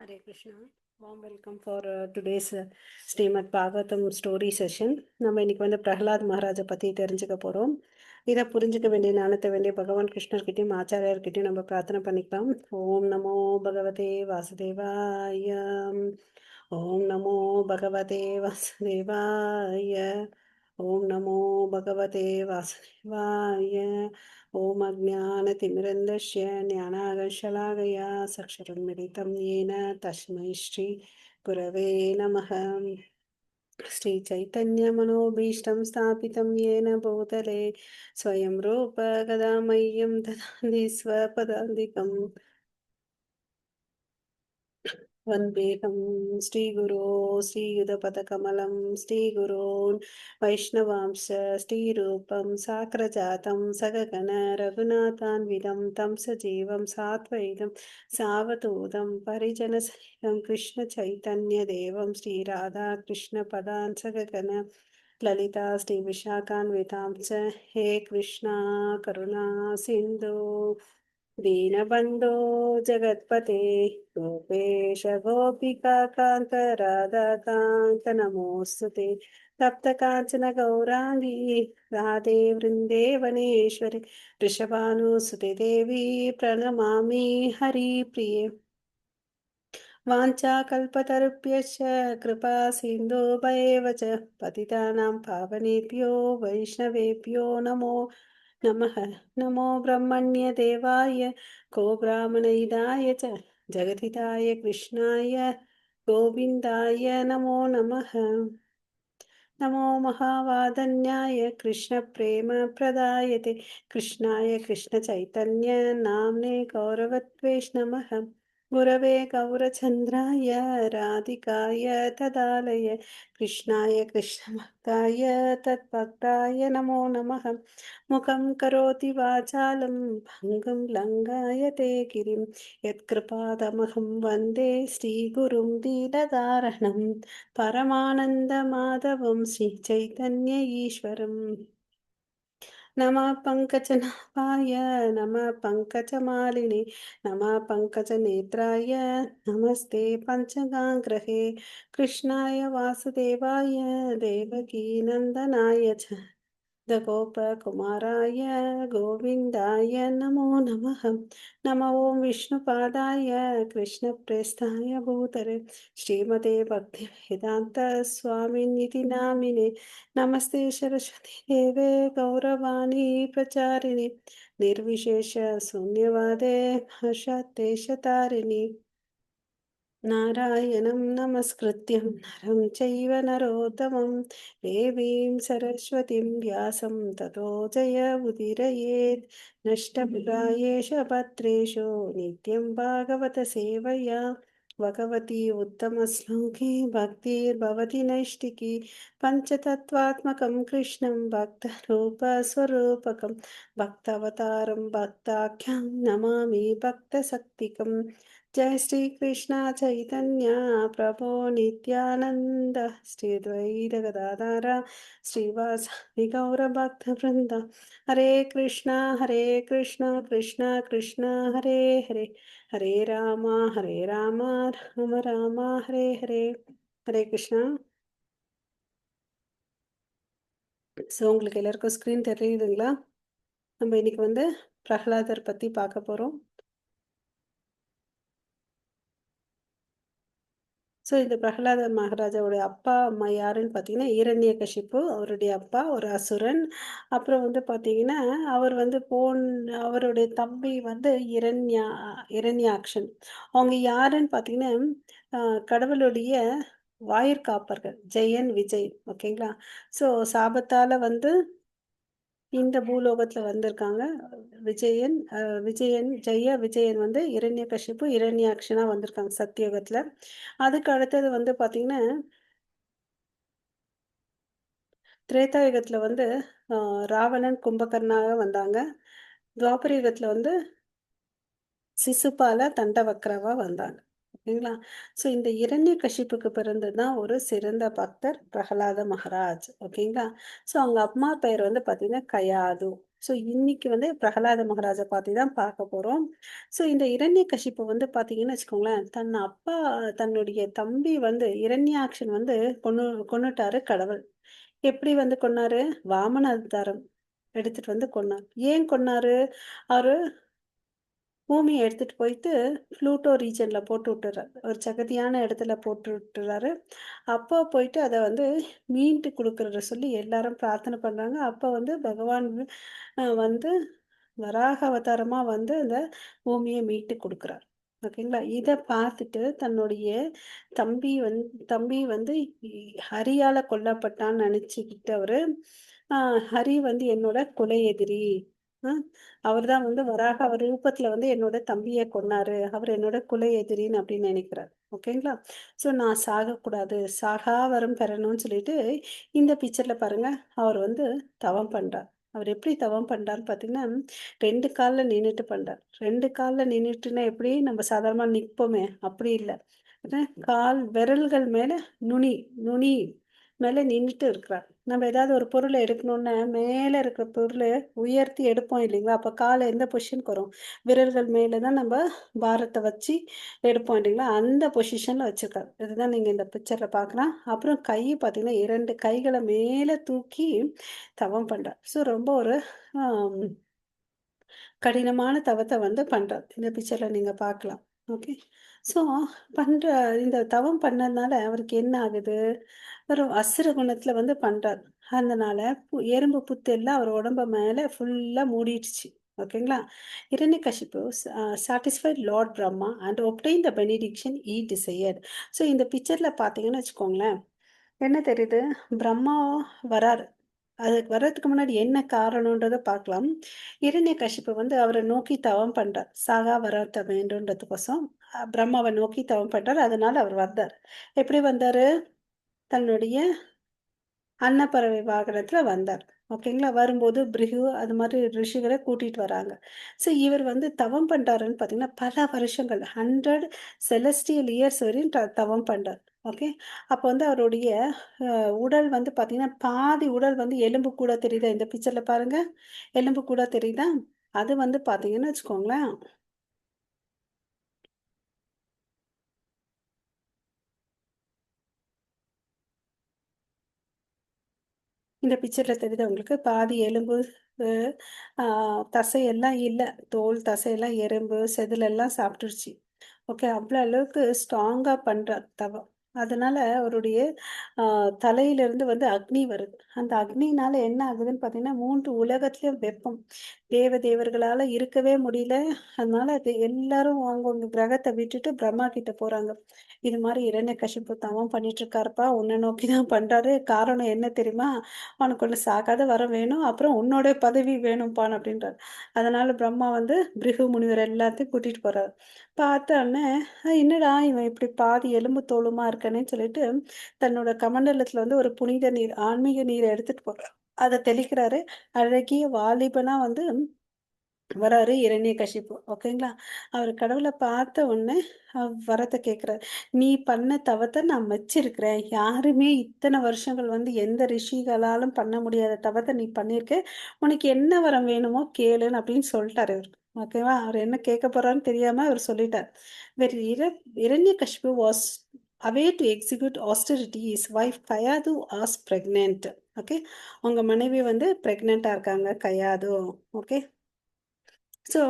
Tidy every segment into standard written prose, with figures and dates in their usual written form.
Hare Krishna. Warm welcome for today's Srimad Bhagavatam story session. நம்ம இன்னைக்கு வந்து பிரகலாத் மகாராஜை பற்றி தெரிஞ்சுக்க போகிறோம். இதை புரிஞ்சுக்க வேண்டிய ஞானத்தை வேண்டிய பகவான் கிருஷ்ணர்கிட்டையும் ஆச்சாரியர்கிட்டையும் நம்ம பிரார்த்தனை பண்ணிக்கலாம். ஓம் நமோ பகவதே வாசுதேவாய. ஓம் நமோ பகவதே வாசுதேவாய. ஓம் நமோ பகவதே வாசுதேவாய. ஓம் அஜ்ஞானதிமிரந்தஸ்ய ஞானாகர்ஷலாகயா சக்ஷரன்மிலிதம் येन तस्मै श्री गुरवे नमः. श्रीचैतन्यमनोभीष्टं स्थापितं येन भूतले स्वयं रूप कदा मह्यं ददाति स्वपदान्तिकम्. वन्देऽहं श्रीगुरो श्रीयुधपदकमलं श्रीगुरोन् वैष्णवांश श्रीरूपं साग्रजातं सगगण रघुनाथान्वितं तं सजीवं सात्वैतं सावधूतं परिजनसहितं कृष्णचैतन्यदेवं श्रीराधाकृष्णपदान् सगगण ललिता श्रीविशाखान्वितां च हे कृष्णा करुणा सिन्धु दीनबन्धो जगत्पते गोपेश गोपिकान्त राधाकान्त नमोऽस्तु ते तप्तकाञ्चन गौराङ्गी राधे वृन्देवनेश्वरि वृषभानुसुते देवी प्रणमामि हरिप्रिये वाञ्छाकल्पतरुभ्यश्च कृपा सिन्धुभैव च पतितानां पावनेभ्यो वैष्णवेभ्यो नमो नमः. नमो ब्रह्मण्यदेवाय को ब्राह्मणहिताय च जगद्हिताय कृष्णाय गोविन्दाय नमो नमः. नमो महावादन्याय कृष्णप्रेमप्रदायते कृष्णाय कृष्णचैतन्य नाम्ने गौरवत्वेष्णमः. गुरवे गौरचन्द्राय राधिकाय तदालय कृष्णाय कृष्णभक्ताय तद्भक्ताय नमो नमः. मुखं करोति वाचालं भङ्गं लङ्घयते गिरिं यत्कृपादमहं वन्दे श्रीगुरुं दीनदारणं परमानन्दमाधवं श्रीचैतन्य ईश्वरम्. नमः पङ्कजनाभाय नमः पङ्कजमालिने नमः पङ्कजनेत्राय नमस्ते पञ्चगाङ्ग्रहे कृष्णाय वासुदेवाय देवकीनन्दनाय च गोपकुमाराय गोविन्दाय नमो नमः. नमो ॐ विष्णुपादाय कृष्णप्रेष्ठाय भूतले श्रीमते भक्तिवेदान्त स्वामिनिति नामिने नमस्ते सरस्वती देवे गौरवाणी प्रचारिणे निर्विशेष शून्यवादे हर्षतेशतारिणि नारायणं नमस्कृत्यं नरं चैव नरोत्तमं देवीं सरस्वतीं व्यासं ततो जयमुदीरयेत्. नष्टप्रायेष भद्रेषु नित्यं भागवतसेवया भगवती उत्तमश्लोके भक्तिर्भवति नैष्टिकी. पञ्चतत्त्वात्मकं कृष्णं भक्तरूपस्वरूपकं भक्तावतारं भक्ताख्यं नमामि भक्तशक्तिकम्. जय श्री कृष्ण चैतन्य प्रभो नित्यानंद श्री द्वैत गदाधर श्रीवासादि गौर भक्त वृंद. हरे कृष्णा कृष्णा कृष्णा हरे हरे हरे राम राम राम हरे हरे. हरे கிருஷ்ணா. ஸோ உங்களுக்கு எல்லாருக்கும் ஸ்க்ரீன் தெரியுதுங்களா? நம்ம இன்னைக்கு வந்து பிரகலாதர் பற்றி பார்க்க போகிறோம். ஸோ இந்த பிரகலாத மகாராஜாவுடைய அப்பா அம்மா யாருன்னு பார்த்தீங்கன்னா இரண்யகசிப்பு அவருடைய அப்பா ஒரு அசுரன். அப்புறம் வந்து பார்த்தீங்கன்னா அவர் வந்து அவருடைய தம்பி வந்து இரண்யாக்ஷன். அவங்க யாருன்னு பார்த்தீங்கன்னா கடவுளுடைய வாயிற்காப்பர்கள் ஜெயன் விஜய். ஓகேங்களா? ஸோ சாபத்தால் வந்து இந்த பூலோகத்துல வந்திருக்காங்க. விஜயன் வந்து இரண்யகசிப்பு இரண்யாக்ஷனா வந்திருக்காங்க சத்தியுகத்துல. அதுக்கு அடுத்தது வந்து பாத்தீங்கன்னா திரேதாயுகத்துல வந்து ராவணன் கும்பகர்ணாக வந்தாங்க. துவாபர யுகத்துல வந்து சிசுபால தண்டவக்ரவா வந்தாங்க. ஓகேங்களா? ஸோ இந்த இரண்யகசிப்புக்கு பிறந்ததுதான் ஒரு சிறந்த பக்தர் பிரகலாத மகாராஜ். ஓகேங்களா? ஸோ அவங்க அம்மா பெயர் வந்து பாத்தீங்கன்னா கயாது. ஸோ இன்னைக்கு வந்து பிரகலாத மகாராஜா பத்தி தான் பார்க்க போறோம். ஸோ இந்த இரண்யகசிப்பு வந்து பார்த்தீங்கன்னு வச்சுக்கோங்களேன், தன் அப்பா தன்னுடைய தம்பி வந்து இரண்யாக்ஷன் வந்து கொன்னுட்டாரு கடவுள். எப்படி வந்து கொன்னாரு? வாமன அவதாரம் எடுத்துட்டு வந்து கொன்னார். ஏன் கொன்னாரு? அவரு பூமிய எடுத்துட்டு போயிட்டு ப்ளூட்டோ ரீஜன்ல போட்டு விட்டுர்றாரு. ஒரு சகதியான இடத்துல போட்டு விட்டுர்றாரு. அப்போ போயிட்டு அத வந்து மீண்டு குடுக்குறத சொல்லி எல்லாரும் பிரார்த்தனை பண்றாங்க. அப்ப வந்து பகவான் வந்து வராக அவதாரமா வந்து அந்த பூமிய மீட்டு குடுக்குறார். ஓகேங்களா? இத பார்த்துட்டு தன்னுடைய தம்பி வந் தம்பி வந்து இ ஹரியால கொல்லப்பட்டான்னு நெனச்சுக்கிட்டு அவரு, அ ஹரி வந்து என்னோட கொலை எதிரி. அ அவர் தான் வந்து வராக அவர் ரூபத்துல வந்து என்னோட தம்பிய கொன்னாரு. அவர் என்னோட குல எதிரின்னு அப்படின்னு நினைக்கிறார். ஓகேங்களா? ஸோ நான் சாகக்கூடாது. சாகா வரம் பெறணும்னு சொல்லிட்டு, இந்த பிக்சர்ல பாருங்க, அவர் வந்து தவம் பண்றார். அவர் எப்படி தவம் பண்றார்ன்னு பார்த்தீங்கன்னா, 2 கால்ல நின்னுட்டு பண்றார். 2 கால்ல நின்னுட்டுன்னா எப்படி நம்ம சாதாரணமா நிப்போமே, அப்படி இல்ல. கால் விரல்கள் மேல நுனி நுனி மேல நின்னுட்டு இருக்கிறார். நம்ம ஏதாவது ஒரு பொருள எடுக்கணும்னா, மேல இருக்கிற பொருள உயர்த்தி எடுப்போம் இல்லைங்களா? அப்ப கால் எந்த பொசிஷனுக்கு வரும்? விரல்கள் மேல தான் நம்ப பாரத்த வச்சு எடுப்போம் இல்லைங்களா? அந்த பொசிஷன்ல வச்சிருக்காரு. இதுதான் நீங்க இந்த பிக்சர்ல பார்க்கலாம். அப்புறம் கை பார்த்தீங்கன்னா, 2 கைகள மேல தூக்கி தவம் பண்றார். ஸோ ரொம்ப ஒரு அம் கடினமான தவத்த வந்து பண்றார். இந்த பிக்சர்ல நீங்க பார்க்கலாம். ஓகே. ஸோ பண்ற இந்த தவம் பண்ணதுனால அவருக்கு என்ன ஆகுது? ஒரு அசுர குணத்துல வந்து பண்றார். அதனால எறும்பு புத்து எல்லாம் அவர் உடம்ப மேல ஃபுல்லா மூடிடுச்சு. ஓகேங்களா? Hiranyakashipu satisfied Lord Brahma and obtained the benediction he desired. So இந்த பிக்சர்ல பார்த்தீங்கன்னு வச்சுக்கோங்களேன், என்ன தெரியுது? பிரம்மா வராரு. அதுக்கு வர்றதுக்கு முன்னாடி என்ன காரணம்ன்றத பார்க்கலாம். இரண்யகசிப்பு வந்து அவர நோக்கி தவம் பண்றார். சாகா வரம் வேண்டும்ன்றதுக்கோசம் பிரம்மாவ நோக்கி தவம் பண்றார். அதனால அவர் வந்தார். எப்படி வந்தாரு? தன்னுடைய அன்னப்பறவை வாகனத்துல வந்தார். ஓகேங்களா? வரும்போது பிருகு அது மாதிரி ரிஷிகள கூட்டிட்டு வராங்க. ஸோ இவர் வந்து தவம் பண்றாருன்னு பார்த்தீங்கன்னா, பல வருஷங்கள் 100 செலஸ்டியல் இயர்ஸ் வரையும் தவம் பண்றார். ஓகே. அப்போ வந்து அவருடைய உடல் வந்து பார்த்தீங்கன்னா, பாதி உடல் வந்து எலும்பு கூட தெரியுதா? இந்த பிக்சர்ல பாருங்க. எலும்பு கூட தெரியுதா? அது வந்து பார்த்தீங்கன்னு வச்சுக்கோங்களேன், இந்த பிக்சர்ல தெரியுதா உங்களுக்கு? பாதி எலும்பு, அ ஆ தசையெல்லாம் இல்ல. தோல், தசையெல்லாம் எறும்பு, செதிலெல்லாம் சாப்பிட்டுருச்சு. ஓகே. அவ்வளோ அளவுக்கு ஸ்ட்ராங்கா பண்றார் தவம். அதனால அவருடைய ஆ தலையிலிருந்து வந்து அக்னி வருது. அந்த அக்னினால என்ன ஆகுதுன்னு பார்த்தீங்கன்னா, 3 உலகத்திலயும் வெப்பம். தேவர்களால இருக்கவே முடியல. அதனால அது எல்லாரும் அவங்கவங்க கிரகத்த விட்டுட்டு பிரம்மா கிட்ட போறாங்க. இது மாரி இரண்யகசிப்பு தவம் பண்ணிட்டு இருக்காருப்பா. உன்ன நோக்கி தான் பண்றாரு. காரணம் என்ன தெரியுமா? அவனுக்கு ஒண்ணு சாகாத வரம் வேணும். அப்புறம் உன்னோட பதவி வேணும்ப்பான்னு அப்படின்றாரு. அதனால பிரம்மா வந்து பிருகு முனிவர் எல்லாத்தையும் கூட்டிட்டு போறாரு. பார்த்தோன்னே, என்னடா இவன் இப்படி பாதி எலும்பு தோலுமா இருக்கானேன்னு சொல்லிட்டு, தன்னோட கமண்டலத்துல வந்து ஒரு புனித நீர், ஆன்மீக நீர எடுத்துட்டு போறார். அத தெளிக்கிறாரு. அழகிய வாலிபனா வந்து வராரு இரண்யகசிப்பு. ஓகேங்களா? அவரு கடவுள பார்த்த உடனே வரத்த கேட்கிறாரு. "நீ பண்ண தவத்த நான் மெச்சிருக்கிறேன். யாருமே இத்தன வருஷங்கள் வந்து எந்த ரிஷிகளாலும் பண்ண முடியாத தவத்த நீ பண்ணியிருக்க. உனக்கு என்ன வரம் வேணுமோ கேளுன்னு" அப்படின்னு சொல்ட்டாரு இவரு. ஓகேவா? அவரு என்ன கேட்க போறாருன்னு தெரியாம அவரு சொல்லிட்டார். வேற Hiranyakashipu was away to execute austerity. His wife Kayadu was pregnant. Okay. உங்க மனைவி வந்து பிரெக்னன்ட்டா இருக்காங்க. கயாது. ஓகே. ஸோ,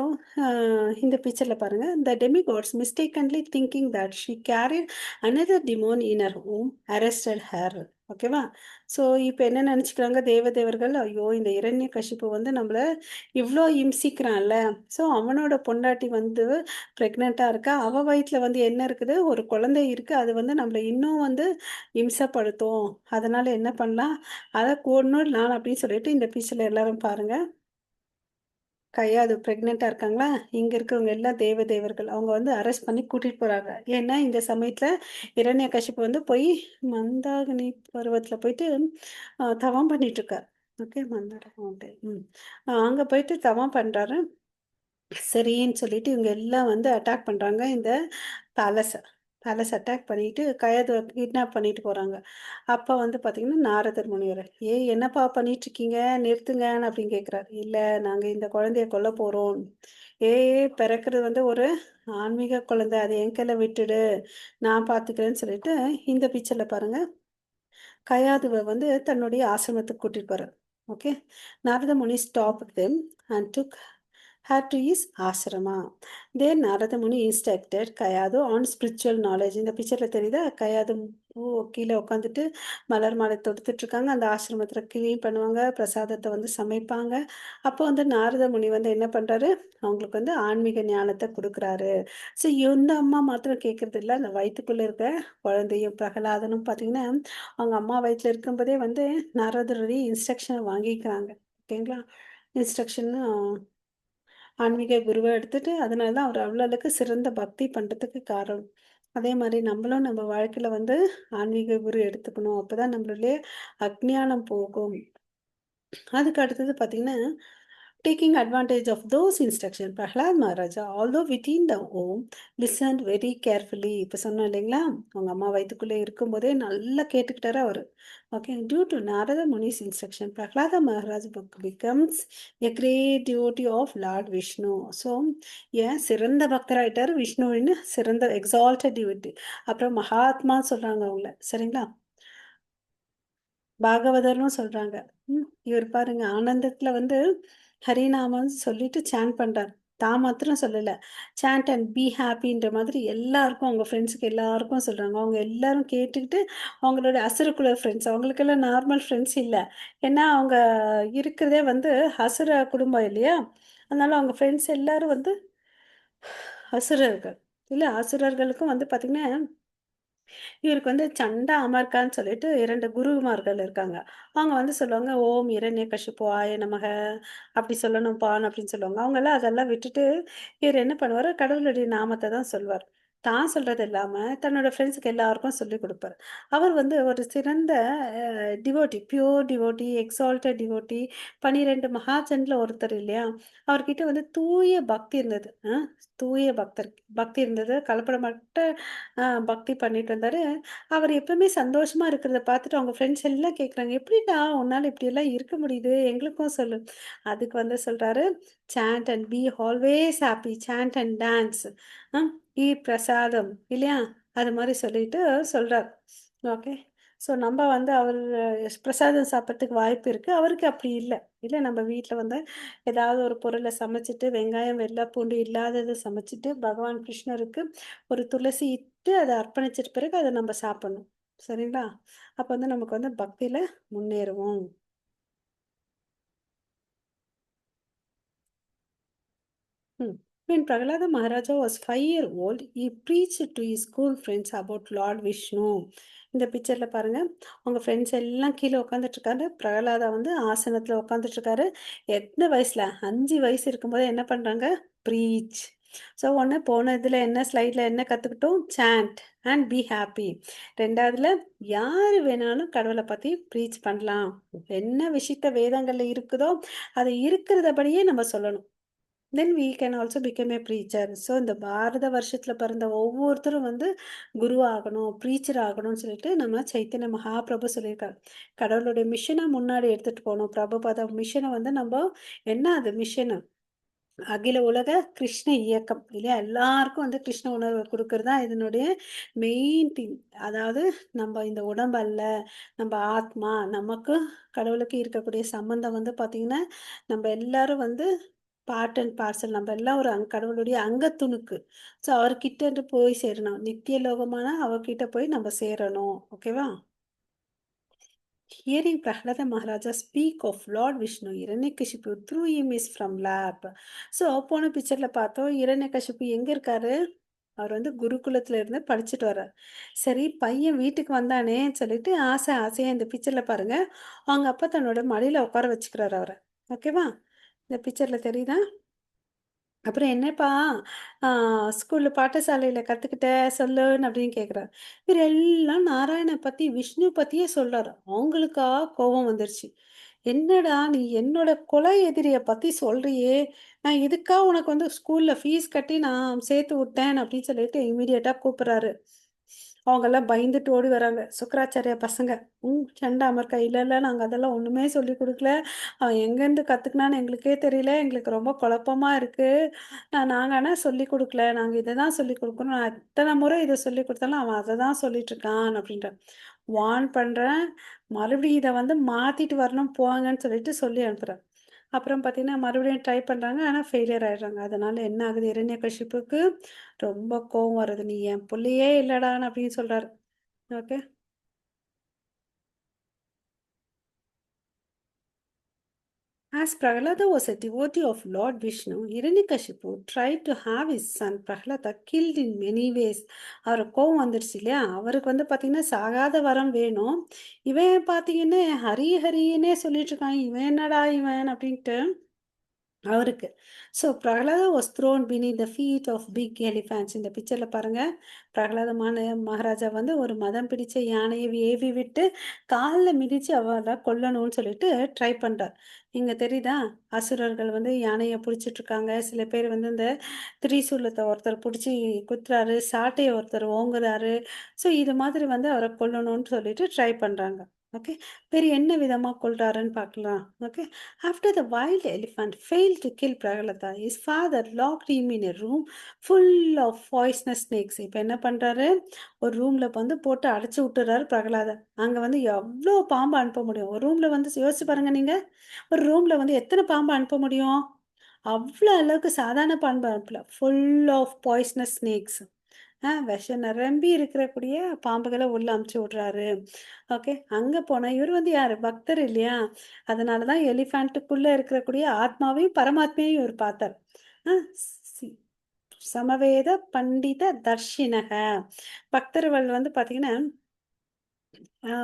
இந்த பிக்சர்ல பாருங்க. The demigods mistakenly thinking that she carried another demon in her womb arrested her. ஓகேவா? ஸோ, இப்ப என்ன நெனச்சுக்கிறாங்க தேவர்கள், ஐயோ! இந்த இரண்யகசிப்பு வந்து நம்மள இவ்ளோ இம்சிக்கிறான்ல. ஸோ, அவனோட பொண்டாட்டி வந்து பிரெக்னன்ட்டா இருக்கா. அவ வயித்துல வந்து என்ன இருக்குது? ஒரு குழந்தை இருக்கு. அது வந்து நம்மள இன்னும் வந்து இம்சப்படுத்தும். அதனால என்ன பண்ணலாம்? அத கொன்னுடலாம் அப்படின்னு சொல்லிட்டு இந்த பிக்சர்ல எல்லாரும் பாருங்க. கையாது பிரெக்னன்ட்டா இருக்காங்களா? இங்க இருக்கவங்க எல்லாம் தேவர்கள். அவங்க வந்து அரெஸ்ட் பண்ணி கூட்டிட்டு போறாங்க. ஏன்னா, இந்த சமயத்துல இரண்யகசிப்பு வந்து போய் மந்தாகினி பருவத்துல போயிட்டு தவம் பண்ணிட்டு இருக்காரு. ஓகே. மந்தார மவுண்டன். அங்க போயிட்டு தவம் பண்றாரு. சரின்னு சொல்லிட்டு இவங்க எல்லாம் வந்து அட்டாக் பண்றாங்க இந்த பேலஸ. பேலஸ் அட்டாக் பண்ணிட்டு கயத கிட்னாப் பண்ணிட்டு போறாங்க. அப்ப வந்து பார்த்தீங்கன்னா, நாரதர் முனிவர், "ஏய் என்னப்பா பண்ணிட்டுருக்கீங்க? நிறுத்துங்கன்னு" அப்படின்னு கேட்குறாரு. "இல்ல நாங்க இந்த குழந்தைய கொல்ல போறோம். பிறக்கிறது வந்து ஒரு ஆன்மீக குழந்தை. அத என் கையில விட்டுடு. நான் பார்த்துக்கிறேன்னு" சொல்லிட்டு இந்த பிக்சர்ல பாருங்க, கயாதுவ வந்து தன்னுடைய ஆசிரமத்துக்கு கூட்டிட்டு போறார். Okay. Narada Muni stopped them and took her to his ashrama. There Narada Muni instructed Kayadhu on spiritual knowledge. இந்த பிக்சர்ல தெரியுதா? கயாது கீழே உட்காந்துட்டு மலர் மாலை தொடுத்துட்டு இருக்காங்க. அந்த ஆசிரமத்துல கிளீன் பண்ணுவாங்க. பிரசாதத்தை வந்து சமைப்பாங்க. அப்போ வந்து நாரத முனி வந்து என்ன பண்றாரு? அவங்களுக்கு வந்து ஆன்மீக ஞானத்தை குடுக்குறாரு. ஸோ இந்த அம்மா மாத்திரம் கேட்கறது இல்ல. அந்த வயித்துக்குள்ள இருக்க குழந்தையும் பிரகலாதனும் பார்த்தீங்கன்னா, அவங்க அம்மா வயித்துல இருக்கும்போதே வந்து நாரதருடைய இன்ஸ்ட்ரக்ஷன வாங்கிக்கிறாங்க. ஓகேங்களா? இன்ஸ்ட்ரக்ஷன் ஆன்மீக குருவா எடுத்துட்டு, அதனால தான் அவர் அவ்வளோ அளவுக்கு சிறந்த பக்தி பண்றதுக்கு காரணம். அதே மாரி நம்மளும் நம்ம வாழ்க்கையில வந்து ஆன்மீக குரு எடுத்துக்கணும். அப்பதான் நம்மளுடைய அஞ்ஞானம் போகும். அதுக்கு அடுத்தது பார்த்தீங்கன்னா, taking advantage of those instruction. Prahlad Maharaja although within the home listened very carefully. இப்ப சொன்னேன் இல்லைங்களா? அவங்க அம்மா வயித்துக்குள்ளே இருக்கும்போதே நல்லா கேட்டுக்கிட்டாரு அவரு. Okay. Due to Narada Muni's instruction, Prahlada Maharaj becomes a great devotee of lord Vishnu. So, ஏன் சிறந்த பக்தராயிட்டாரு விஷ்ணுவின் சிறந்த எக்ஸால்டட் டிவோட்டி. அப்புறம் மகாத்மான்னு சொல்றாங்க அவங்கள. சரிங்களா? பாகவதர்ன்னு சொல்றாங்க. இவர் பாருங்க ஆனந்தத்துல வந்து ஹரிநாமம் சொல்லிட்டு சாண்ட் பண்றார். தான் மாத்திரம் சொல்லல. சாண்ட் அண்ட் பி ஹேப்பின்ற மாதிரி எல்லாருக்கும் அவங்க ஃப்ரெண்ட்ஸுக்கு எல்லாருக்கும் சொல்றாங்க. அவங்க எல்லாரும் கேட்டுக்கிட்டு அவங்களோட அசுரகுல ஃப்ரெண்ட்ஸ் அவங்களுக்கெல்லாம் நார்மல் ஃப்ரெண்ட்ஸ் இல்ல. ஏன்னா அவங்க இருக்கிறதே வந்து அசுர குடும்பம் இல்லையா? அதனால அவங்க ஃப்ரெண்ட்ஸ் எல்லாரும் வந்து அசுரர்கள். இல்ல அசுரர்களுக்கும் வந்து பார்த்தீங்கன்னா இவருக்கு வந்து சண்டா அமர்கான்னு சொல்லிட்டு 2 குருமார்கள் இருக்காங்க. அவங்க வந்து சொல்லுவாங்க, "ஓம் இரண்யகசிப்புவாய நமக" அப்படி சொல்லணும்ப்பான்னு அப்படின்னு சொல்லுவாங்க. அவங்கலாம் அதெல்லாம் விட்டுட்டு, இவரு என்ன பண்ணுவாரு, கடவுளுடைய நாமத்த தான் சொல்வார். தான் சொல்றது இல்லாம, தன்னோட ஃப்ரெண்ட்ஸுக்கு எல்லாருக்கும் சொல்லிக் குடுப்பாரு. அவர் வந்து ஒரு சிறந்த devotee, pure devotee, exalted devotee, 12 மகாஜன்ல ஒருத்தர் இல்லையா? அவர்கிட்ட வந்து தூய பக்தி இருந்தது. தூய பக்தி இருந்தது. கலப்படமற்ற பக்தி பண்ணிட்டு வந்தாரு. அவர் எப்பவுமே சந்தோஷமா இருக்கிறத பார்த்துட்டு அவங்க ஃப்ரெண்ட்ஸ் எல்லாம் கேட்குறாங்க, "எப்படிடா உன்னால இப்படியெல்லாம் இருக்க முடியுது? எங்களுக்கும் சொல்லு." அதுக்கு வந்து சொல்றாரு, "chant and be always happy. Chant and dance. Eat prasadam." இல்லையா? அது மாரி சொல்லிட்டு சொல்றார். ஓகே. ஸோ நம்ம வந்து அவரு பிரசாதம் சாப்பிடறதுக்கு வாய்ப்பு இருக்கு. அவருக்கு அப்படி இல்ல. இல்ல நம்ம வீட்ல வந்து ஏதாவது ஒரு பொருள சமைச்சுட்டு, வெங்காயம், வெள்ள பூண்டு இல்லாதத சமைச்சுட்டு, பகவான் கிருஷ்ணருக்கு ஒரு துளசி இட்டு அத அர்ப்பணிச்சிட்ட பிறகு அத நம்ம சாப்பிடணும். சரிங்களா? அப்ப வந்து நமக்கு வந்து பக்தியில முன்னேறுவோம். Hmm. When Prahalada Maharaja was 5 years old, he preached to his school friends about Lord Vishnu. இந்த பிக்சர்ல பாருங்க, உங்க ஃப்ரெண்ட்ஸ் எல்லாம் கீழ உட்காந்துட்டு இருக்காரு. பிரகலாதா வந்து ஆசனத்துல உட்காந்துட்டு இருக்காரு. எந்த வயசுல? 5 வயசு இருக்கும்போது என்ன பண்றாங்க? ப்ரீச். ஸோ ஒண்ணு போன இதுல என்ன ஸ்லைட்ல என்ன கத்துக்கிட்டோம்? Chant and be happy. 2வதுல யாரு வேணாலும் கடவுள பத்தி ப்ரீச் பண்ணலாம். என்ன விஷயத்த வேதங்கள்ல இருக்குதோ, அத இருக்கிறதபடியே நம்ம சொல்லணும். Then we can also become a preacher. So இந்த பாரத வருஷத்துல பிறந்த ஒவ்வொருத்தரும் வந்து குரு ஆகணும், ப்ரீச்சர் ஆகணும்னு சொல்லிட்டு நம்ம சைத்தன்ய மகாபிரபு சொல்லியிருக்காரு. கடவுளுடைய மிஷனை முன்னாடி எடுத்துட்டு போகணும். பிரபுபாதா மிஷனை வந்து நம்ம என்ன அது மிஷனு? அகில உலக கிருஷ்ண இயக்கம் இல்லையா? எல்லாருக்கும் வந்து கிருஷ்ண உணர்வு குடுக்கறது தான் இதனுடைய மெயின் திங். அதாவது நம்ம இந்த உடம்பு அல்ல, நம்ம ஆத்மா, நமக்கு கடவுளுக்கு இருக்கக்கூடிய சம்பந்தம் வந்து பார்த்தீங்கன்னா, நம்ம எல்லாரும் வந்து பார்ட் அண்ட் பார்சல். நம்ம எல்லாம் ஒரு கடவுளுடைய அங்கத்துணுக்கு. ஸோ அவர்கிட்ட போய் சேரணும். நித்திய லோகமான அவர்கிட்ட போய் நம்ம சேரணும். ஓகேவா? Hearing Prahlada Maharaja speak of Lord Vishnu, Hiranyakashipu threw him his from lap. So போன பிக்சர்ல பார்த்தோம். இரண்யகசிப்பு எங்க இருக்காரு? அவர் வந்து குருகுலத்துல இருந்து படிச்சுட்டு வர்றார். சரி பையன் வீட்டுக்கு வந்தானேன்னு சொல்லிட்டு ஆசையா இந்த பிக்சர்ல பாருங்க. அவங்க அப்பா தன்னோட மடியில உட்கார வச்சுக்கிறாரு அவர. ஓகேவா? இந்த பிக்சர்ல தெரியுதா? அப்புறம் என்னப்பா ஆ ஸ்கூல்ல பாடசாலையில கத்துக்கிட்ட சொல்லுன்னு அப்படின்னு கேட்குறாரு. இவரு எல்லாம் நாராயண பத்தி, விஷ்ணு பத்தியே சொல்றாரு. அவங்களுக்கா கோபம் வந்துருச்சு. என்னடா நீ என்னோட கொலை எதிரிய பத்தி சொல்றியே! நான் இதுக்கா உனக்கு வந்து ஸ்கூல்ல ஃபீஸ் கட்டி நான் சேர்த்து விட்டேன் அப்படின்னு சொல்லிட்டு இம்மீடியட்டா கூப்பிடுறாரு. அவங்கெல்லாம் பயந்துட்டு ஓடி வராங்க. சுக்கராச்சாரியா பசங்க. செண்டாமர்க்கா இல்ல, இல்ல நாங்க அதெல்லாம் ஒண்ணுமே சொல்லிக் குடுக்கல. அவன் எங்கேருந்து கத்துக்கினான்னு எங்களுக்கே தெரியல. எங்களுக்கு ரொம்ப குழப்பமா இருக்கு. நாங்க ஆனா சொல்லிக் குடுக்கல. நாங்க இத தான் சொல்லிக் குடுக்கணும். நான் எத்தன முறை இத சொல்லிக் குடுத்தாலும் அவன் அத தான் சொல்லிட்டுருக்கான் அப்படின்றான். வார்ன் பண்றேன். மறுபடியும் இத வந்து மாத்திட்டு வரணும் போங்கன்னு சொல்லிட்டு சொல்லி அனுப்புறேன். அப்புறம் பார்த்தீங்கன்னா, மறுபடியும் ட்ரை பண்றாங்க. ஆனா ஃபெயிலியர் ஆயிடுறாங்க. அதனால என்ன ஆகுது, இரண்யகசிப்புக்கு ரொம்ப கோவம் வருது. "நீ என் புள்ளையே இல்லடான்னு" அப்படின்னு சொல்றாரு. Okay. As Prahlada was a devotee of Lord Vishnu, Hiranyakashipu tried to have his son Prahlada killed in many ways. அவருக்கு கோவம் வந்துருச்சு இல்லையா? அவருக்கு வந்து பார்த்தீங்கன்னா, சாகாத வரம் வேணும். இவன் பார்த்தீங்கன்னா, ஹரி ஹரின்னே சொல்லிட்டு இருக்கான். இவன் என்னடா இவன் அப்படின்ட்டு அவருக்கு. So Prahlada was thrown beneath the feet of big elephants. இந்த பிக்சர்ல பாருங்க. பிரகலாதமான மகாராஜா வந்து ஒரு மதம் பிடிச்ச யானைய ஏவி விட்டு கால்ல மிதிச்சு அவள கொல்லணும்னு சொல்லிட்டு ட்ரை பண்றார். இங்க தெரியுதா? அசுரர்கள் வந்து யானைய புடிச்சிட்டு இருக்காங்க. சில பேர் வந்து இந்த திரிசூலத்த ஒருத்தர் புடிச்சு குத்துறாரு. சாட்டைய ஒருத்தர் ஓங்குறாரு. ஸோ இது மாதிரி வந்து அவர கொல்லணும்னு சொல்லிட்டு ட்ரை பண்றாங்க. ஓகே. வேறு என்ன விதமா கொல்றாருன்னு பார்க்கலாம். Okay. After the wild elephant failed to kill Prahalada, his father locked him in a room full of poisonous snakes. இப்ப என்ன பண்றாரு? ஒரு ரூம்ல வந்து போட்டு அடைச்சு விட்டுறாரு பிரகலாதர். அங்க வந்து எவ்ளோ பாம்பு அனுப்ப முடியும்? ஒரு ரூம்ல வந்து யோசிச்சு பாருங்க நீங்க. ஒரு ரூம்ல வந்து எத்தன பாம்பு அனுப்ப முடியும்? அவ்ளோ அளவுக்கு சாதாரண பாம்பு அனுப்பல. Full of poisonous snakes. விஷம் நிரம்பி இருக்கக்கூடிய பாம்புகள உள்ள அனுப்பிச்சு விடுறாரு. ஓகே. அங்க போனா இவரு வந்து யாரு? பக்தர் இல்லையா? அதனால தான் எலிஃபேண்ட்டுக்குள்ள இருக்கக்கூடிய ஆத்மாவையும், பரமாத்மாவையும் இவரு பார்த்தார். அ சி சமவேத பண்டித தர்ஷினக. பக்தர்கள் வந்து பார்த்தீங்கன்னா ஆ,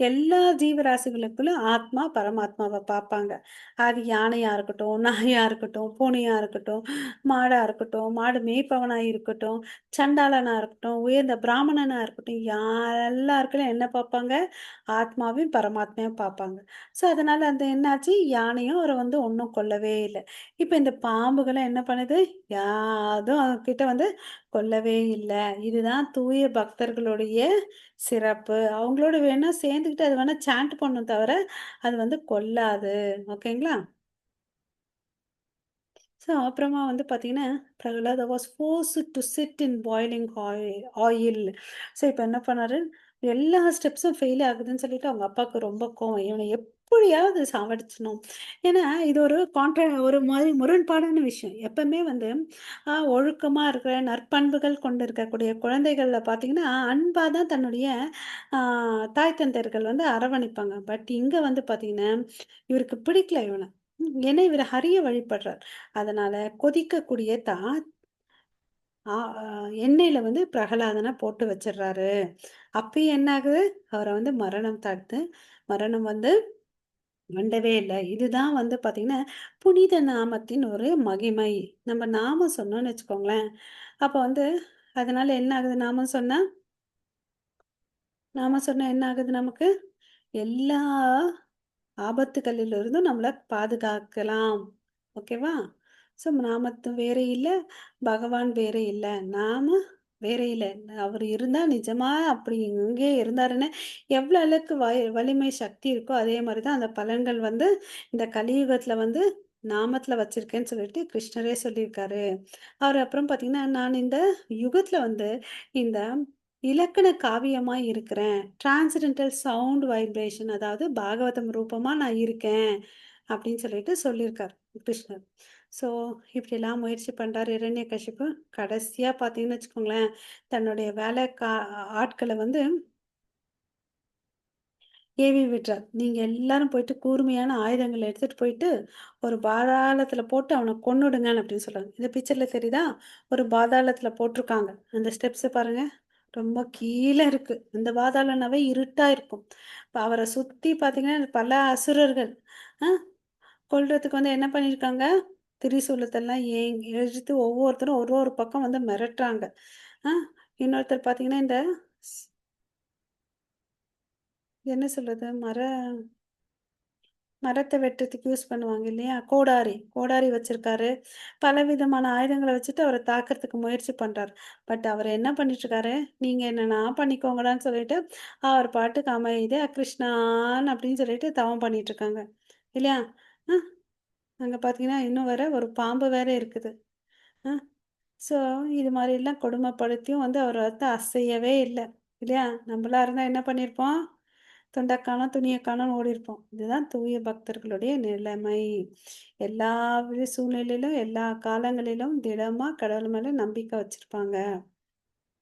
எல்லா ஜீவராசிகளுக்குள்ளும் ஆத்மா, பரமாத்மாவ பார்ப்பாங்க. அது யானையா இருக்கட்டும், நாயா இருக்கட்டும், பூனையா இருக்கட்டும், மாடா இருக்கட்டும், மாடு மேய்ப்பவனா இருக்கட்டும், சண்டாளனா இருக்கட்டும், உயர்ந்த பிராமணனா இருக்கட்டும், எல்லாருக்குள்ளும் என்ன பார்ப்பாங்க? ஆத்மாவையும், பரமாத்மாவையும் பார்ப்பாங்க. ஸோ, அதனால அந்த என்னாச்சு? யானையும் அவர வந்து ஒண்ணும் கொல்லவே இல்ல. இப்ப இந்த பாம்புகளும் என்ன பண்ணுது? யாதும் அவகிட்ட வந்து கொல்லவே இல்ல. இதுதான் தூய பக்தர்களுடைய சிறப்பு. அவங்களோட வேணா சேர்ந்துக்கிட்டு அது வேணா சாண்ட் பண்ணும் தவிர, அது வந்து கொல்லாது. ஓகேங்களா? ஸோ அப்புறமா வந்து பார்த்தீங்கன்னா, Prahlada was forced to sit in boiling oil. So இப்ப என்ன பண்ணாரு, எல்லா ஸ்டெப்ஸும் ஃபெயில் ஆகுதுன்னு சொல்லிட்டு அவங்க அப்பாவுக்கு ரொம்ப கோவம். இவன எப்படியாவது சாவடிச்சணும். ஏன்னா, இது ஒரு ஒரு மாதிரி முரண்பாடான விஷயம். எப்பவுமே வந்து ஒழுக்கமா இருக்கிற நற்பண்புகள் கொண்டு இருக்கக்கூடிய குழந்தைகள்ல பார்த்தீங்கன்னா, அன்பா தான் தன்னுடைய ஆ தாய் தந்தையர்கள் வந்து அரவணைப்பாங்க. பட் இங்க வந்து பார்த்தீங்கன்னா, இவருக்கு பிடிக்கல இவன. ஏன்னா இவரு ஹரிய வழிபடுறார். அதனால கொதிக்கக்கூடிய ஆ அ எண்ணெயில வந்து பிரகலாதன போட்டு வச்சுடுறாரு. அப்பயும் என்ன ஆகுது? அவர வந்து மரணம் தடுத்து மரணம் வந்து வேண்டவே இல்ல. இதுதான் வந்து பார்த்தீங்கன்னா, புனித நாமத்தின் ஒரு மகிமை. நம்ம நாமம் சொன்னோம்னு வச்சுக்கோங்களேன், அப்ப வந்து அதனால என்ன ஆகுது நாமம் சொன்னா? நாமம் சொன்னா என்ன ஆகுது நமக்கு? எல்லா ஆபத்துகளிலிருந்தும் நம்மள பாதுகாக்கலாம். ஓகேவா? ஸோ நாமத்து வேற இல்ல, பகவான் வேற இல்ல. நாம வேற இல்ல. அவரு இருந்தா நிஜமா அப்படி இங்கே இருந்தாருன்னா, எவ்வளோ அளவுக்கு வலிமை, சக்தி இருக்கோ, அதே மாரி தான் அந்த பலன்கள் வந்து இந்த கலியுகத்தில வந்து நாமத்தில வச்சிருக்கேன்னு சொல்லிட்டு கிருஷ்ணரே சொல்லியிருக்காரு. அவரு அப்புறம் பார்த்தீங்கன்னா, நான் இந்த யுகத்தில வந்து இந்த இலக்கண காவியமா இருக்கிறேன். டிரான்சென்டென்டல் சவுண்ட் வைப்ரேஷன் அதாவது பாகவதம் ரூபமா நான் இருக்கேன். அப்படின்னு சொல்லிட்டு சொல்லியிருக்கார் கிருஷ்ணர். ஸோ இப்படிலாம் முயற்சி பண்றாரு இரண்யகசிப்பு. கடைசியா பார்த்தீங்கன்னு வச்சுக்கோங்களேன், தன்னுடைய ஆட்கள வந்து ஏவி விட்றார். நீங்க எல்லாரும் போயிட்டு கூர்மையான ஆயுதங்கள எடுத்துட்டு போயிட்டு, ஒரு பாதாளத்துல போட்டு அவன கொன்னுடுங்கன்னு அப்படின்னு சொல்றாங்க. இந்த பிக்சர்ல தெரியுதா? ஒரு பாதாளத்துல போட்டுருக்காங்க. அந்த ஸ்டெப்ஸ பாருங்க. ரொம்ப கீழ இருக்கு. அந்த பாதாளம்னாவே இருட்டா இருக்கும். இப்ப அவர சுத்தி பார்த்தீங்கன்னா, பல அசுரர்கள். அ கொல்றதுக்கு வந்து என்ன பண்ணியிருக்காங்க? திரிசூலத்தெல்லாம் எடுத்து ஒவ்வொருத்தரும் ஒரு ஒரு பக்கம் வந்து மிரட்டுறாங்க. அ இன்னொருத்தர் பார்த்தீங்கன்னா, இந்த ஸ் என்ன சொல்றது? மரத்த வெட்டுறதுக்கு யூஸ் பண்ணுவாங்க இல்லையா? கோடாரி. கோடாரி வச்சிருக்காரு. பலவிதமான ஆயுதங்கள வச்சுட்டு அவர தாக்குறதுக்கு முயற்சி பண்றாரு. பட் அவரு என்ன பண்ணிட்டுருக்காரு, "நீங்க என்னன்னா பண்ணிக்கோங்கடான்னு" சொல்லிட்டு, அவர் பாட்டுக்கு அமைதியா கிருஷ்ணான்னு அப்படின்னு சொல்லிட்டு தவம் பண்ணிட்டுருக்காங்க. இல்லையா? அ அங்க பார்த்தீங்கன்னா, இன்னும் வேற ஒரு பாம்பு வேற இருக்குது. அ ஸோ இது மாரிலாம் கொடுமைப்படுத்தியும் வந்து அவர் வந்து அசையவே இல்ல. இல்லையா? நம்பளா இருந்தா என்ன பண்ணியிருப்போம்? துண்ட காணோம், துணிய காணோம்னு ஓடியிருப்போம். இதுதான் தூய பக்தர்களுடைய நிலைமை. எல்லா சூழ்நிலையிலும், எல்லா காலங்களிலும் திடமா கடவுள் மேல நம்பிக்கை வச்சிருப்பாங்க.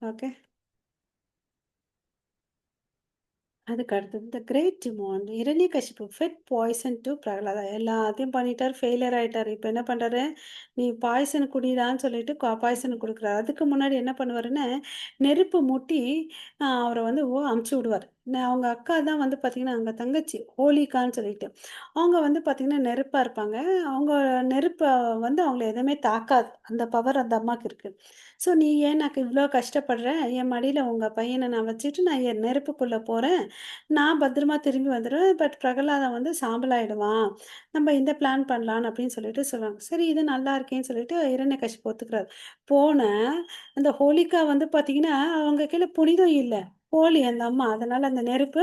ஓகே. அதுக்கு அடுத்தது the great demand. Hiranyakashipu fed poison to Prahlada. எல்லாத்தையும் பண்ணிட்டாரு, ஃபெயிலியர் ஆயிட்டாரு. இப்ப என்ன பண்றாரு? "நீ பாய்சன் குடிடான்னு" சொல்லிட்டு பாய்சன் குடுக்குறாரு. அதுக்கு முன்னாடி என்ன பண்ணுவாருன்னா, நெருப்பு மூட்டி அவர வந்து அமுச்சு விடுவாரு. அவங்க அக்கா தான் வந்து பார்த்தீங்கன்னா, அவங்க தங்கச்சி ஹோலிகான்னு சொல்லிட்டு. அவங்க வந்து பார்த்தீங்கன்னா, நெருப்பா இருப்பாங்க. அவங்க நெருப்ப வந்து அவங்கள எதுவுமே தாக்காது. அந்த பவர் அந்த அம்மாக்கு இருக்கு. "ஸோ நீ ஏன் நான் இவ்ளோ கஷ்டப்படுறேன்? என் மடியில உங்க பையன நான் வச்சுட்டு நான் என் நெருப்புக்குள்ள போறேன். நான் பத்திரமா திரும்பி வந்துருவேன். பட் பிரகலாதன் வந்து சாம்பல் ஆயிடுவான். நம்ம இந்த பிளான் பண்ணலான்னு அப்படின்னு சொல்லிட்டு சொல்லுவாங்க. சரி இது நல்லா இருக்கேன்னு சொல்லிட்டு இரண்யகசிப்பு ஒத்துக்கிறாரு. போனேன் அந்த ஹோலிகா வந்து பார்த்தீங்கன்னா, அவங்க கீழ புனிதம் இல்ல. ஹோலி அந்த அம்மா. அதனால அந்த நெருப்பு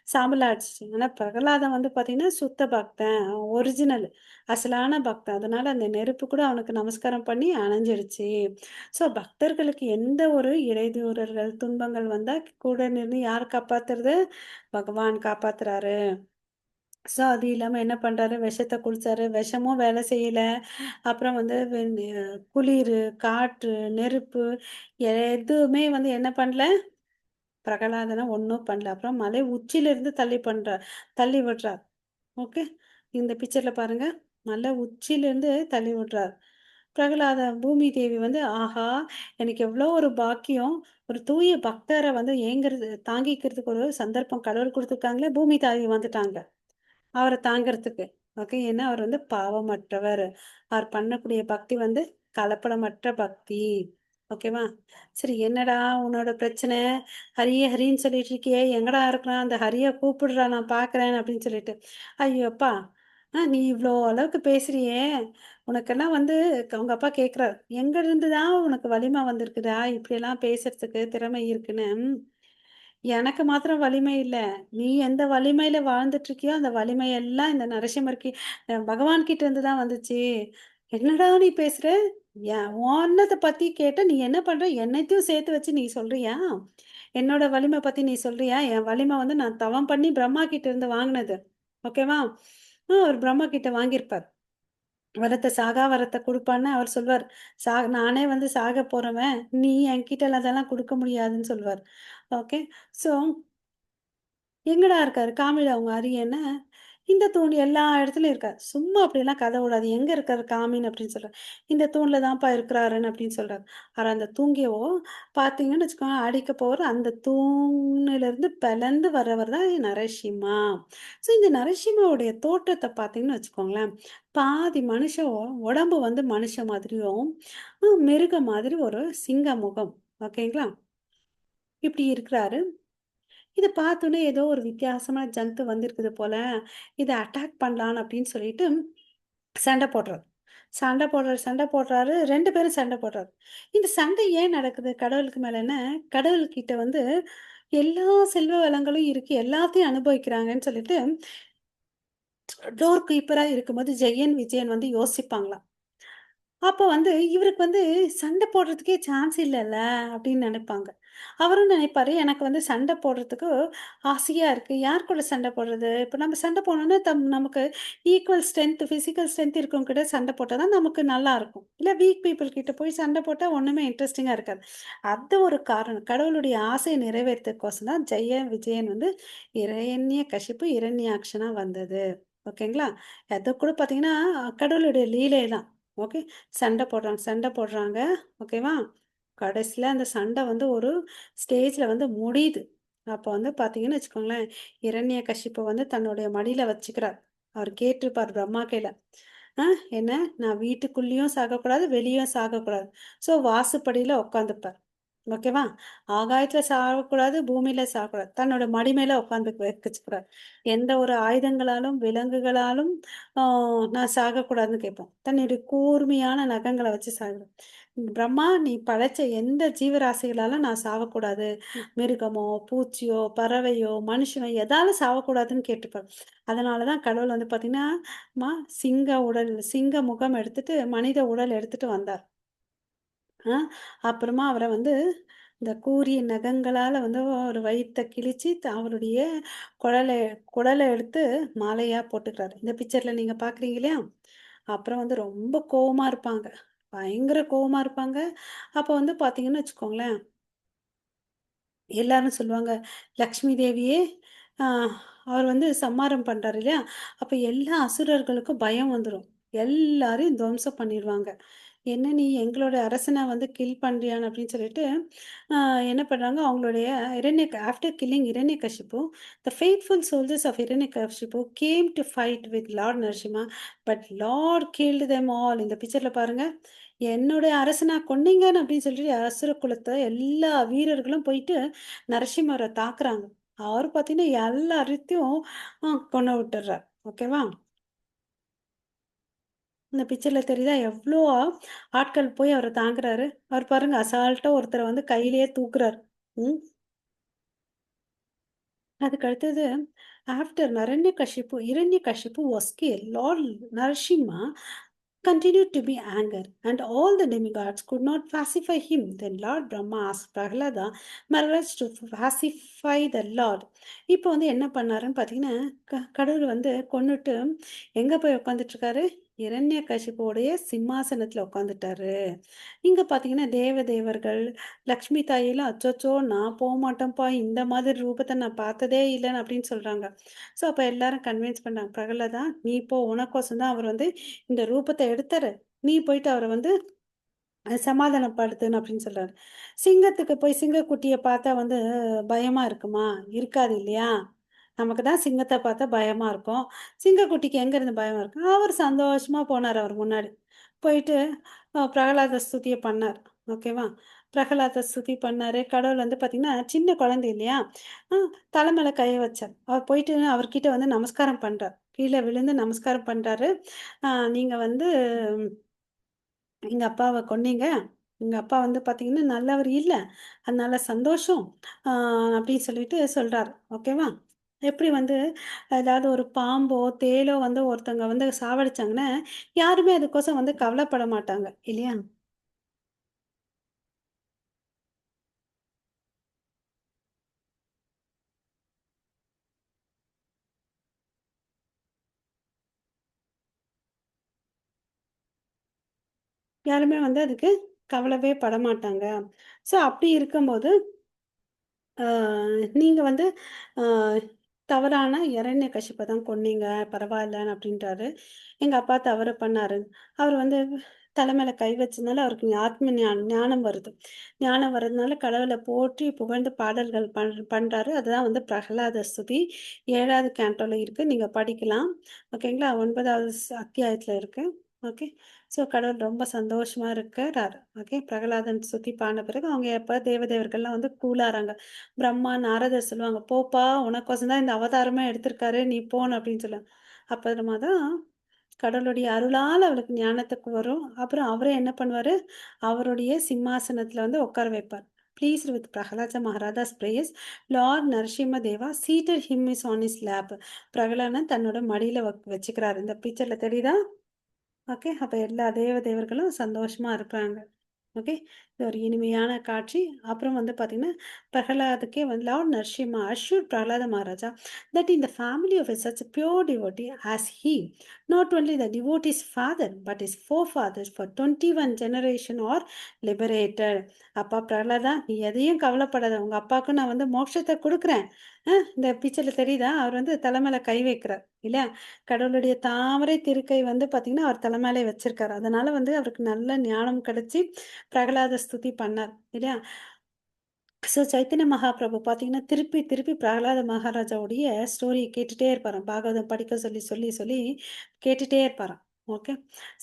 சாம்பலா ஆயிடுச்சு. ஆனா பிரகலாதன் வந்து பார்த்தீங்கன்னா, சுத்த பக்தன். ஒரிஜினல். அசலான பக்தன். அதனால அந்த நெருப்பு கூட அவனுக்கு நமஸ்காரம் பண்ணி அணைஞ்சிடுச்சு. ஸோ பக்தர்களுக்கு எந்த ஒரு இடையூறுகள், துன்பங்கள் வந்தா கூட நின்னு யார் காப்பாத்துறது? பகவான் காப்பாத்துறாரு. ஸோ அது இல்லாம என்ன பண்றாரு? விஷத்த குடிச்சாரு. விஷமும் வேலை செய்யல. அப்புறம் வந்து குளிரு, காற்று, நெருப்பு எதுவுமே வந்து என்ன பண்ணல? பிரகலாதன ஒண்ணும் பண்ணல. அப்புறம் மலை உச்சியிலிருந்து தள்ளி விடுறார். ஓகே. இந்த பிக்சர்ல பாருங்க. மலை உச்சியிலேருந்து தள்ளி விடுறார். பூமி தேவி வந்து, ஆஹா! எனக்கு எவ்ளோ ஒரு பாக்கியம். ஒரு தூய பக்தர வந்து தாங்கிக்கிறதுக்கு ஒரு சந்தர்ப்பம் கடவுள் குடுத்துருக்காங்களே, பூமி தாய் வந்துட்டாங்க. அவர தாங்கறதுக்கு. ஓகே. ஏன்னா, அவர் வந்து பாவமற்றவர். அவர் பண்ணக்கூடிய பக்தி வந்து கலப்படமற்ற பக்தி. ஓகேவா? சரி என்னடா உன்னோட பிரச்சனை? ஹரி ஹரின்னு சொல்லிட்டு இருக்கியே, எங்கடா இருக்கிறான்? அந்த ஹரிய கூப்பிடுறா நான் பார்க்குறேன் அப்படின்னு சொல்லிட்டு. ஐயோ அப்பா! நீ இவ்ளோ அளவுக்கு பேசுறியே! உனக்கெல்லாம் வந்து உங்க அப்பா கேட்குறாரு. எங்கருந்து தான் உனக்கு வலிமை வந்திருக்குதா? இப்படியெல்லாம் பேசுறதுக்கு திறமை இருக்குன்னு. எனக்கு மாத்திரம் வலிமை இல்ல. நீ எந்த வலிமையில வாழ்ந்துட்டு இருக்கியோ, அந்த வலிமை எல்லாம் இந்த நரசிம்மருக்கு பகவான் கிட்ட இருந்து தான் வந்துச்சு. என்னடா நீ பேசுற? உன்னத பத்தி கேட்டா நீ என்ன பண்ற? என்னத்தையும் சேர்த்து வச்சு நீ சொல்றியா? என்னோட வலிமை பத்தி நீ சொல்றியா? என் வலிமை வந்து நான் தவம் பண்ணி பிரம்மா கிட்ட இருந்து வாங்குனது. ஓகேவா? அவர் பிரம்மா கிட்ட வாங்கியிருப்பார். சாகா வரத்த குடுப்பான்னு அவர் சொல்வார். நானே வந்து சாக போறவன். நீ என்கிட்ட அதெல்லாம் குடுக்க முடியாதுன்னு சொல்வார். ஓகே. ஸோ எங்கடா இருக்காரு? காமிடா உங்க அரியன்னு. இந்த தூண் எல்லா இடத்துலயும் இருக்காரு. சும்மா அப்படியெல்லாம் கத விடாத. எங்க இருக்காரு காமின்னு அப்படின்னு சொல்றாரு. இந்த தூண்ல தான்ப்பா இருக்கிறாருன்னு அப்படின்னு சொல்றாரு. ஆனா அந்த தூங்கியவோ பார்த்தீங்கன்னு வச்சுக்கோங்க, அடிக்க போற அந்த தூண்லேருந்து பிளந்து வர்றவர் தான் நரசிம்மா. ஸோ இந்த நரசிம்மாவுடைய தோற்றத்த பார்த்தீங்கன்னு வச்சுக்கோங்களேன், பாதி மனுஷன் உடம்பு வந்து மனுஷன் மாதிரியும், மிருகம் மாதிரி ஒரு சிங்க முகம். ஓகேங்களா? இப்படி இருக்கிறாரு. இத பார்த்தோனே ஏதோ ஒரு வித்தியாசமான ஜந்து வந்திருக்குது போல. இத அட்டாக் பண்ணலான்னு அப்படின்னு சொல்லிட்டு சண்டை போடுறாரு. சண்டை போடுறாரு. 2 பேரும் சண்டை போடுறாரு. இந்த சண்டை ஏன் நடக்குது கடவுளுக்கு மேலன்னா, கடவுள்கிட்ட வந்து எல்லா செல்வ வளங்களும் இருக்கு. எல்லாத்தையும் அனுபவிக்கிறாங்கன்னு சொல்லிட்டு டோர் கீப்பரா இருக்கும்போது ஜெயன், விஜயன் வந்து யோசிப்பாங்களாம். அப்போ வந்து இவருக்கு வந்து சண்டை போடுறதுக்கே சான்ஸ் இல்லல்ல அப்படின்னு நினைப்பாங்க. அவரும் நினைப்பாரு, எனக்கு வந்து சண்டை போடுறதுக்கு ஆசையா இருக்கு. யார் கூட சண்டை போடுறது? இப்ப நம்ம சண்டை போனோம்னா நமக்கு ஈக்குவல் ஸ்ட்ரென்த், பிசிக்கல் ஸ்ட்ரென்த் இருக்கவங்க கிட்ட சண்டை போட்டா தான் நமக்கு நல்லாருக்கும். இல்ல வீக் பீப்பிள் கிட்ட போய் சண்டை போட்டா ஒண்ணுமே இன்ட்ரெஸ்டிங்கா இருக்காது. அது ஒரு காரணம். கடவுளுடைய ஆசைய நிறைவேத்துறதுக்கோசம் தான் விஜயன் வந்து இரண்யகசிப்பு, இரண்யாக்ஷனா வந்தது. ஓகேங்களா? அது கூட பார்த்தீங்கன்னா, கடவுளுடைய லீலை தான். ஓகே. சண்டை போடுறாங்க. ஓகேவா? கடைசில அந்த சண்டை வந்து ஒரு ஸ்டேஜ்ல வந்து முடியுது. அப்ப வந்து பார்த்தீங்கன்னு வச்சுக்கோங்களேன், இரண்யகசிப்ப வந்து தன்னுடைய மடியில வச்சுக்கிறார். அவர் கேட்டிருப்பார் பிரம்மா கைல. "அ என்ன? நான் வீட்டுக்குள்ளேயும் சாகக்கூடாது, வெளியும் சாகக்கூடாது." ஸோ வாசப்படியில உட்காந்துப்பார். ஓகேவா? ஆகாயத்துல சாகக்கூடாது, பூமியில சாகக்கூடாது. தன்னோட மடி மேல உட்காந்து வச்சுக்கிறார். எந்த ஒரு ஆயுதங்களாலும், விலங்குகளாலும் ஆ நான் சாகக்கூடாதுன்னு கேட்பான். தன்னுடைய கூர்மையான நகங்கள வச்சு சாகுறான். பிரம்மா, நீ படைச்ச எந்த ஜீவராசிகளாலும் நான் சாவக்கூடாது. மிருகமோ, பூச்சியோ, பறவையோ, மனுஷனோ எதாலும் சாவக்கூடாதுன்னு கேட்டுப்பார். அதனால தான் கடவுள் வந்து பார்த்தீங்கன்னா, சிங்க முகம் எடுத்துட்டு, மனித உடல் எடுத்துட்டு வந்தார். ஆ அப்புறமா அவர வந்து இந்த கூரிய நகங்களால வந்து ஒரு வயித்த கிழிச்சு, அவருடைய குழல குடல எடுத்து மாலையா போட்டுக்கிறாரு. இந்த பிக்சர்ல நீங்க பார்க்குறீங்க இல்லையா? அப்புறம் வந்து ரொம்ப கோவமா இருப்பாங்க. பயங்கர கோவமா இருப்பாங்க. அப்ப வந்து பார்த்தீங்கன்னு வச்சுக்கோங்களேன், எல்லாரும் சொல்லுவாங்க, "லக்ஷ்மி தேவியே" ஆ அவர் வந்து சம்மாரம் பண்றாரு இல்லையா? அப்ப எல்லா அசுரர்களுக்கும் பயம் வந்துரும். எல்லாரையும் துவம்சம் பண்ணிருவாங்க. "என்ன நீ எங்களோட அரசன வந்து கில் பண்றியான்னு?" அப்படின்னு சொல்லிட்டு, ஆ என்ன பண்றாங்க, அவங்களுடைய after killing Hiranyakashipu, the faithful soldiers of Hiranyakashipu came to fight with Lord Narasimha, but Lord killed them all. இந்த பிக்சர்ல பாருங்க. "என்னுடைய அரசனா கொன்னீங்கன்னு" அப்படின்னு சொல்லிட்டு அசுர குலத்த எல்லா வீரர்களும் போயிட்டு நரசிம்மர தாக்குறாங்க. அவரு பார்த்தீங்கன்னா, எல்லாரையும் கொன்னு விட்டுர்றார். ஓகேவா? இந்த பிக்சர்ல தெரியுதா? எவ்ளோ ஆட்கள் போய் அவர தாங்குறாரு. அவர் பாருங்க அசால்ட்டா ஒருத்தர வந்து கையிலேயே தூக்குறாரு. ம். அதுக்கு அடுத்தது after Hiranyakashipu was killed, Lord Narasimha continued to be angry, and all the demigods could not pacify him. Then Lord Brahma asked Prahlada Maharaj to pacify the Lord. இப்போ வந்து என்ன பண்ணாருன்னு பார்த்தீங்கன்னா, கடவுள் வந்து கொன்னுட்டு எங்க போய் உட்காந்துட்டுருக்காரு? இரண்யகசிப்புவுடைய சிம்மாசனத்துல உட்காந்துட்டாரு. இங்க பார்த்தீங்கன்னா, தேவர்கள், லக்ஷ்மி தாயெல்லாம், "அச்சச்சோ! நான் போமாட்டேன்ப்பா. இந்த மாதிரி ரூபத்த நான் பார்த்ததே இல்லன்னு" அப்படின்னு சொல்றாங்க. ஸோ, அப்ப எல்லாரும் கன்வின்ஸ் பண்றாங்க. "பிரகலாதா, நீ போ. உனக்கோசரம் தான் அவர் வந்து இந்த ரூபத்த எடுத்தாரு. நீ போயிட்டு அவர வந்து சமாதானப்படுத்துன்னு" அப்படின்னு சொல்றாரு. சிங்கத்துக்கு போய் சிங்கக்குட்டிய பார்த்தா வந்து பயமா இருக்குமா? இருக்காது இல்லையா? நமக்கு தான் சிங்கத்த பார்த்தா பயமா இருக்கும். சிங்கக்குட்டிக்கு எங்கேருந்து பயமா இருக்கும்? அவர் சந்தோஷமா போனாரு அவர் முன்னாடி. போயிட்டு பிரகலாத ஸ்துதிய பண்ணார். ஓகேவா? பிரகலாத ஸ்துதி பண்ணாரு. கடவுள் வந்து பார்த்தீங்கன்னா, சின்ன குழந்தை இல்லையா? அ தல மேல கைய வச்சார். அவர் போயிட்டு அவர்கிட்ட வந்து நமஸ்காரம் பண்றார். கீழ விழுந்து நமஸ்காரம் பண்றாரு. "நீங்க வந்து எங்க அப்பாவ கொன்னீங்க. எங்க அப்பா வந்து பார்த்தீங்கன்னா, நல்லவர் இல்ல. அதனால சந்தோஷம்." ஆ அப்படின்னு சொல்லிட்டு சொல்றாரு. ஓகேவா? எப்படி வந்து ஏதாவது ஒரு பாம்போ, தேளோ வந்து ஒருத்தவங்க வந்து சாவடிச்சாங்கன்னா, யாருமே அதுக்கோசம் வந்து கவலைப்பட மாட்டாங்க. இல்லையா? யாருமே வந்து அதுக்கு கவலவே படமாட்டாங்க. ஸோ அப்படி இருக்கும்போது ஆ நீங்க வந்து ஆ தவறான இரண்யகசிப்ப தான் கொன்னீங்க. பரவாயில்லன்னு அப்படின்றாரு. எங்க அப்பா தவறு பண்ணாரு. அவரு வந்து தல மேல கை வச்சதுனால அவருக்கு ஆத்ம ஞானம் வருது. ஞானம் வர்றதுனால கடவுள போற்றி புகழ்ந்து பாடல்கள் பண்றாரு. அதுதான் வந்து பிரகலாத ஸ்துதி. 7வது கேன்டோல இருக்கு. நீங்க படிக்கலாம். ஓகேங்களா? 9வது அத்தியாயத்துல இருக்கு. ஓகே. ஸோ கடவுள் ரொம்ப சந்தோஷமா இருக்கிறாரு. ஓகே. பிரகலாதன் ஸ்துதி பாடுன பிறகு அவங்க எப்ப தேவதைவர்கள்லாம் வந்து கூலாறாங்க. பிரம்மா, நாரதர் சொல்லுவாங்க, "போப்பா! உனக்கோசரம் தான் இந்த அவதாரமே எடுத்திருக்காரு. நீ போன்னு" அப்படின்னு சொல்லுவாங்க. அப்புறமா தான் கடவுளுடைய அருளால அவளுக்கு ஞானத்துக்கு வரும். அப்புறம் அவரே என்ன பண்ணுவாரு, அவருடைய சிம்மாசனத்துல வந்து உட்கார வைப்பார். Pleased with Prahalada Maharaja's praise, Lord Narasimha Deva seated him is on his lap. Prahladan தன்னோட மடியில வச்சுக்கிறாரு. இந்த பிக்சர்ல தெரியுதா? ஓகே. அப்ப எல்லா தேவர்களும் சந்தோஷமா இருப்பாங்க. ஓகே. இது ஒரு இனிமையான காட்சி. அப்புறம் வந்து பார்த்தீங்கன்னா, பிரகலாதுக்கே வந்து Lord Narasimha assured Prahlada Maharaja that in the family of a such a pure devotee as he, not only the devotee's father, but his forefathers for 21 generation are liberated. அப்பா பிரகலாதா, நீ எதையும் கவலைப்படாத. உங்க அப்பாவுக்கு நான் வந்து மோட்சத்த குடுக்குறேன். இந்த பிக்சர்ல தெரியுதா? அவர் வந்து தல மேல கை வைக்கிறார். இல்லையா? கடவுளுடைய தாமரை திருக்கை வந்து பார்த்தீங்கன்னா, அவர் தல மேலே வச்சிருக்காரு. அதனால வந்து அவருக்கு நல்ல ஞானம் கிடைச்சு, பிரகலாத ஸ்துதி பண்ணார். இல்லையா? ஸோ சைத்தன்ய மகாபிரபு பார்த்தீங்கன்னா, திருப்பி திருப்பி பிரகலாத மகாராஜாவுடைய ஸ்டோரிய கேட்டுட்டே இருப்பாராம். பாகவதம் படிக்க சொல்லி கேட்டுட்டே இருப்பாராம். ஓகே.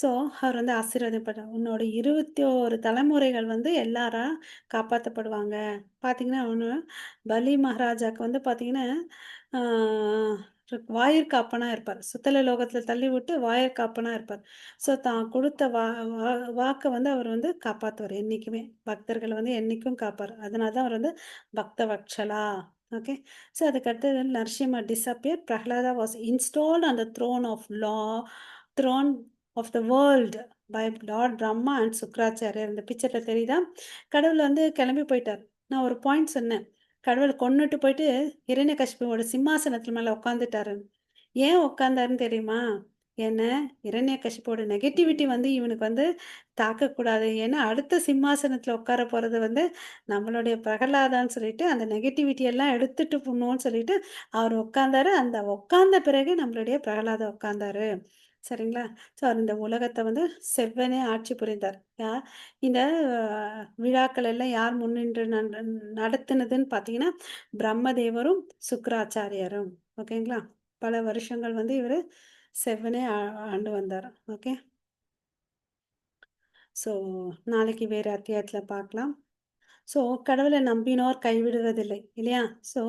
ஸோ அவர் வந்து ஆசீர்வாதம் பண்றார். உன்னோட 21 தலைமுறைகள் வந்து எல்லாரா காப்பாத்தப்படுவாங்க. பார்த்தீங்கன்னா, ஒண்ணு பலி மகாராஜாக்கு வந்து பார்த்தீங்கன்னா, ஆ வாயிற்காப்பனா இருப்பார். சுத்தல லோகத்தில தள்ளிவிட்டு வாயிற்காப்பனா இருப்பார். ஸோ தான் குடுத்த வாக்க வந்து அவர் வந்து காப்பாத்துவார் என்னைக்குமே. பக்தர்கள வந்து என்னைக்கும் காப்பார். அதனால தான் அவர் வந்து பக்த வத்சலா. ஓகே. ஸோ அதுக்கடுத்து Narasimha disappear. Prahlada was installed on the throne of the world by lord Brahma and சுக்ராச்சாரியர். இந்த பிக்சர்ல தெரியுதா? கடவுள் வந்து கிளம்பி போயிட்டார். நான் ஒரு பாயிண்ட் சொன்னேன். கடவுள் கொன்னுட்டு போயிட்டு இரண்யகசிபுவோட சிம்மாசனத்து மேல உட்காந்துட்டாருன்னு. ஏன் உட்கார்ந்தாருன்னு தெரியுமா? ஏன்னா, இரண்யகசிபுவோட நெகட்டிவிட்டி வந்து இவனுக்கு வந்து தாக்கக்கூடாது. ஏன்னா, அடுத்த சிம்மாசனத்துல உட்கார போறது வந்து நம்மளுடைய பிரகலாதான்னு சொல்லிட்டு, அந்த நெகட்டிவிட்டி எல்லாம் எடுத்துட்டு போணும்னு சொல்லிட்டு, அவர் உட்கார்ந்தாரு. அந்த உட்கார்ந்த பிறகு நம்மளுடைய பிரகலாதர் உட்கார்ந்தாரு. சரிங்களா? ஸோ, இந்த உலகத்த வந்து செவ்வனே ஆட்சி புரிந்தார். இந்த விழாக்கள் எல்லாம் யார் முன்னின்று நடத்துனதுன்னு பார்த்தீங்கன்னா, பிரம்மதேவரும், சுக்கிராச்சாரியாரும். ஓகேங்களா? பல வருஷங்கள் வந்து இவரு செவ்வனே ஆண்டு வந்தார். ஓகே. ஸோ, நாளைக்கு வேற அத்தியாயத்துல பார்க்கலாம். ஸோ, கடவுள நம்பினோர் கைவிடுவதில்லை. இல்லையா? ஸோ,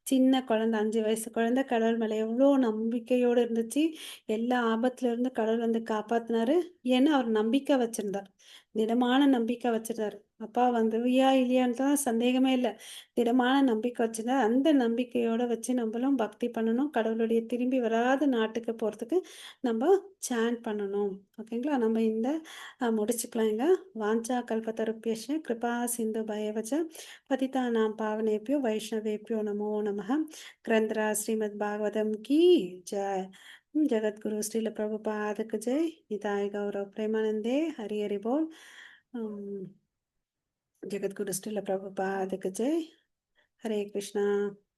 சின்ன குழந்தை 5 வயசு குழந்தை கடவுள் மேல எவ்ளோ நம்பிக்கையோட இருந்துச்சு. எல்லா ஆபத்துலருந்து கடவுள் வந்து காப்பாத்துனாரு. ஏன்னா, அவர் நம்பிக்கை வச்சிருந்தார். திடமான நம்பிக்கை வச்சிருந்தாரு. அப்பா வந்துவியா இல்லையான்னு தான் சந்தேகமே இல்ல. திடமான நம்பிக்கை வச்சிருந்தார். அந்த நம்பிக்கையோட வச்சு நம்பளும் பக்தி பண்ணணும். கடவுளுடைய திரும்பி வராத நாட்டுக்கு போறதுக்கு நம்ப சாண்ட் பண்ணணும். ஓகேங்களா? நம்ம இந்த முடிச்சுக்கலாங்க. வாஞ்சா கல்பத்தருப்யஷ்ய கிருபா சிந்து பயவச்ச पतितानां पावनेभ्यो वैष्णवेभ्यो नमो नमः। ग्रंथराज श्रीमद् भागवतम की जय। जगत गुरु श्रील प्रभुपाद की जय। निताय गौरव प्रेमानंदे हरि हरि बोल। अम, जगत गुरु श्रील प्रभुपाद की जय। हरे कृष्णा।